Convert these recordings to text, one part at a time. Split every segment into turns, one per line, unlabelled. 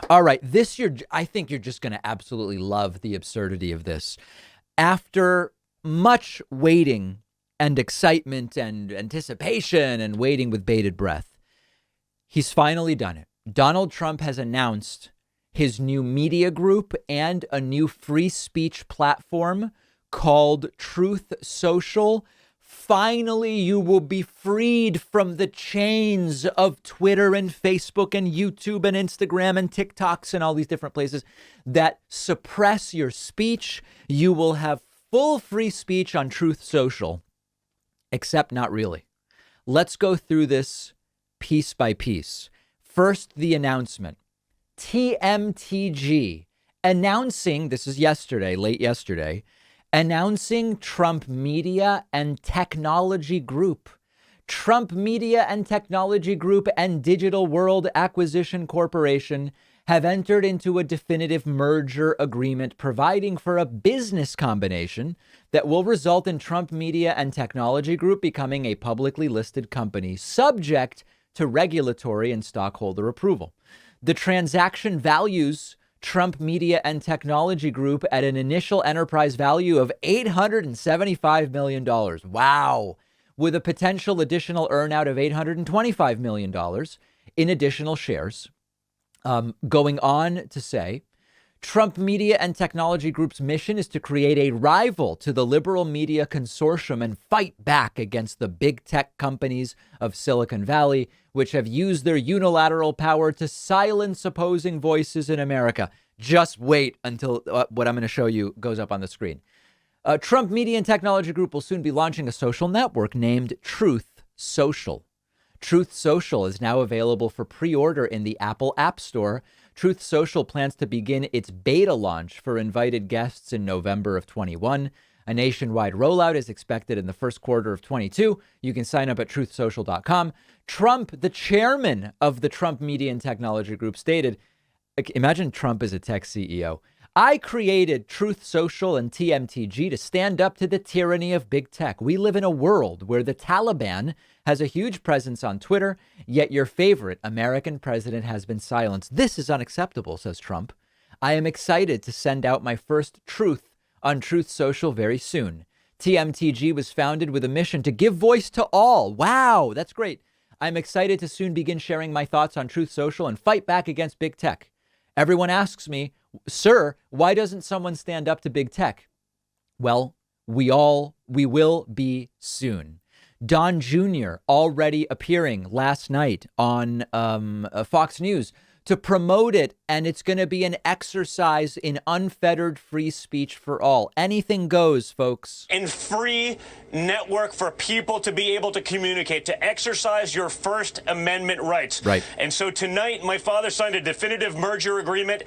All right, I think you're just going to absolutely love the absurdity of this. After much waiting and excitement and anticipation and waiting with bated breath, he's finally done it. Donald Trump has announced his new media group and a new free speech platform called Truth Social. Finally, you will be freed from the chains of Twitter and Facebook and YouTube and Instagram and TikToks and all these different places that suppress your speech. You will have full free speech on Truth Social, except not really. Let's go through this piece by piece. First, the announcement. TMTG announcing, this is yesterday, late yesterday, announcing Trump Media and Technology Group. Trump Media and Technology Group and Digital World Acquisition Corporation have entered into a definitive merger agreement providing for a business combination that will result in Trump Media and Technology Group becoming a publicly listed company subject to regulatory and stockholder approval. The transaction values Trump Media and Technology Group at an initial enterprise value of $875 million. Wow. With a potential additional earnout of $825 million in additional shares. Going on to say, Trump Media and Technology Group's mission is to create a rival to the liberal media consortium and fight back against the big tech companies of Silicon Valley, which have used their unilateral power to silence opposing voices in America. Just wait until what I'm going to show you goes up on the screen. Trump Media and Technology Group will soon be launching a social network named Truth Social. Truth Social is now available for pre-order in the Apple App Store. Truth Social plans to begin its beta launch for invited guests in November of 21. A nationwide rollout is expected in the first quarter of 22. You can sign up at truthsocial.com. Trump, the chairman of the Trump Media and Technology Group, stated, imagine Trump as a tech CEO. I created Truth Social and TMTG to stand up to the tyranny of big tech. We live in a world where the Taliban has a huge presence on Twitter, yet your favorite American president has been silenced. This is unacceptable, says Trump. I am excited to send out my first truth on Truth Social very soon. TMTG was founded with a mission to give voice to all. Wow, that's great. I'm excited to soon begin sharing my thoughts on Truth Social and fight back against big tech. Everyone asks me, sir, why doesn't someone stand up to big tech? Well, we will be soon. Don Jr. already appearing last night on Fox News to promote it, and it's going to be an exercise in unfettered free speech for all. Anything goes, folks.
And free network for people to be able to communicate, to exercise your First Amendment rights.
Right.
And so tonight, my father signed a definitive merger agreement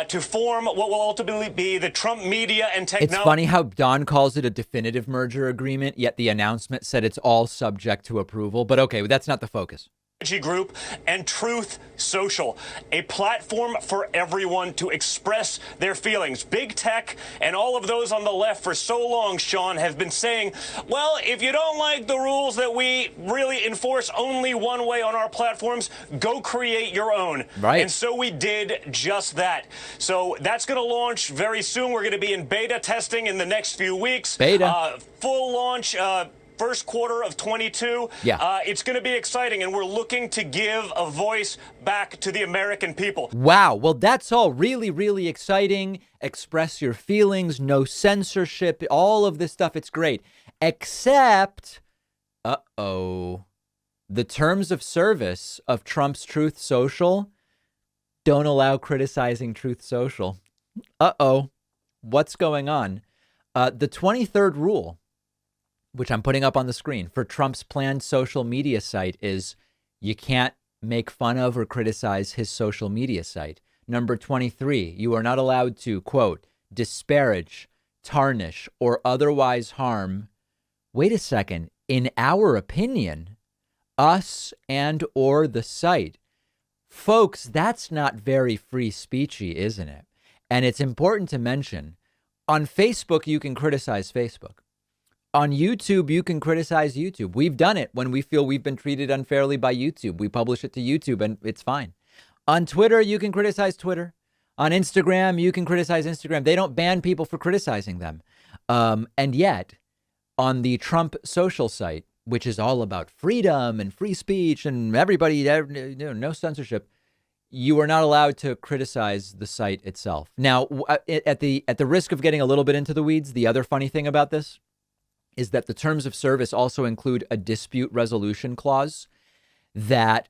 to form what will ultimately be the Trump Media and Technology.
It's funny how Don calls it a definitive merger agreement, yet the announcement said it's all subject to approval. But okay, that's not the focus.
Group and Truth Social, a platform for everyone to express their feelings. Big tech and all of those on the left for so long, Sean, have been saying, well, if you don't like the rules that we really enforce only one way on our platforms, go create your own.
Right.
And so we did just that. So that's going to launch very soon. We're going to be in beta testing in the next few weeks.
Beta.
Full launch. First quarter of 22.
Yeah.
It's going to be exciting, and we're looking to give a voice back to the American people.
Wow. Well, that's all really, really exciting. Express your feelings, no censorship, all of this stuff. It's great. Except, the terms of service of Trump's Truth Social don't allow criticizing Truth Social. What's going on? The 23rd rule, which I'm putting up on the screen, for Trump's planned social media site is you can't make fun of or criticize his social media site. Number 23, you are not allowed to, quote, disparage, tarnish, or otherwise harm. Wait a second. In our opinion, us and or the site. Folks, that's not very free speechy, isn't it? And it's important to mention, on Facebook, you can criticize Facebook. On YouTube, you can criticize YouTube. We've done it when we feel we've been treated unfairly by YouTube. We publish it to YouTube and it's fine. On Twitter, you can criticize Twitter. On Instagram, you can criticize Instagram. They don't ban people for criticizing them. And yet, on the Trump social site, which is all about freedom and free speech and everybody, no censorship, you are not allowed to criticize the site itself. Now, at the risk of getting a little bit into the weeds, the other funny thing about this is that the terms of service also include a dispute resolution clause that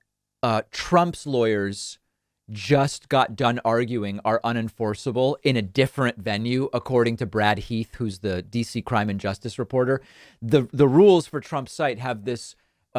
Trump's lawyers just got done arguing are unenforceable in a different venue, according to Brad Heath, who's the DC crime and justice reporter. The rules for Trump's site have this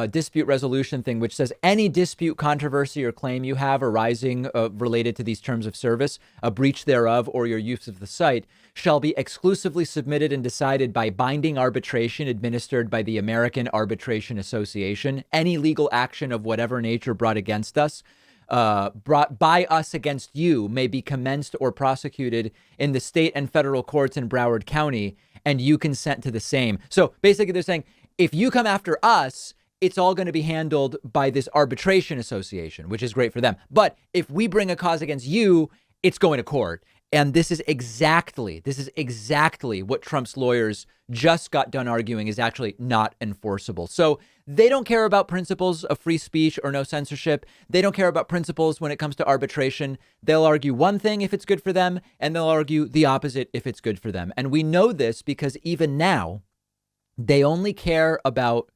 dispute resolution thing, which says any dispute, controversy, or claim you have arising related to these terms of service, a breach thereof, or your use of the site shall be exclusively submitted and decided by binding arbitration administered by the American Arbitration Association. Any legal action of whatever nature brought against us, brought by us against you, may be commenced or prosecuted in the state and federal courts in Broward County, and you consent to the same. So basically they're saying, if you come after us, it's all going to be handled by this arbitration association, which is great for them. But if we bring a cause against you, it's going to court. And this is exactly what Trump's lawyers just got done arguing is actually not enforceable. So they don't care about principles of free speech or no censorship. They don't care about principles when it comes to arbitration. They'll argue one thing if it's good for them, and they'll argue the opposite if it's good for them. And we know this because even now, they only care about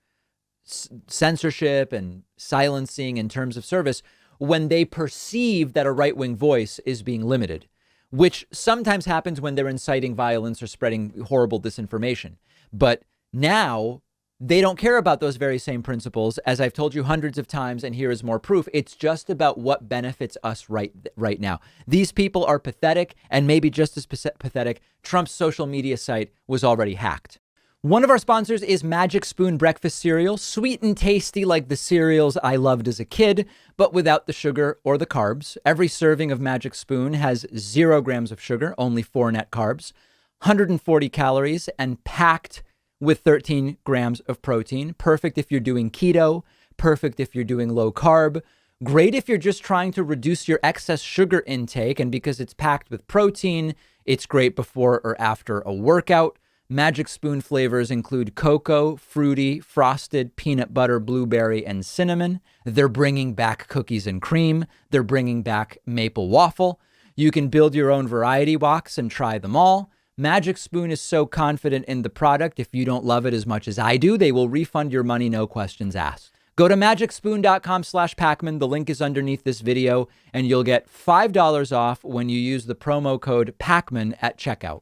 censorship and silencing in terms of service when they perceive that a right-wing voice is being limited, which sometimes happens when they're inciting violence or spreading horrible disinformation. But now they don't care about those very same principles. As I've told you hundreds of times, and here is more proof, it's just about what benefits us right now. These people are pathetic, and maybe just as pathetic, Trump's social media site was already hacked. One of our sponsors is Magic Spoon breakfast cereal, sweet and tasty like the cereals I loved as a kid, but without the sugar or the carbs. Every serving of Magic Spoon has 0 grams of sugar, only 4 net carbs, 140 calories, and packed with 13 grams of protein. Perfect if you're doing keto, perfect if you're doing low carb, great if you're just trying to reduce your excess sugar intake, and because it's packed with protein, it's great before or after a workout. Magic Spoon flavors include cocoa, fruity, frosted, peanut butter, blueberry, and cinnamon. They're bringing back cookies and cream. They're bringing back maple waffle. You can build your own variety box and try them all. Magic Spoon is so confident in the product, if you don't love it as much as I do, they will refund your money, no questions asked. Go to magicspoon.com/Pacman. The link is underneath this video, and you'll get $5 off when you use the promo code Pacman at checkout.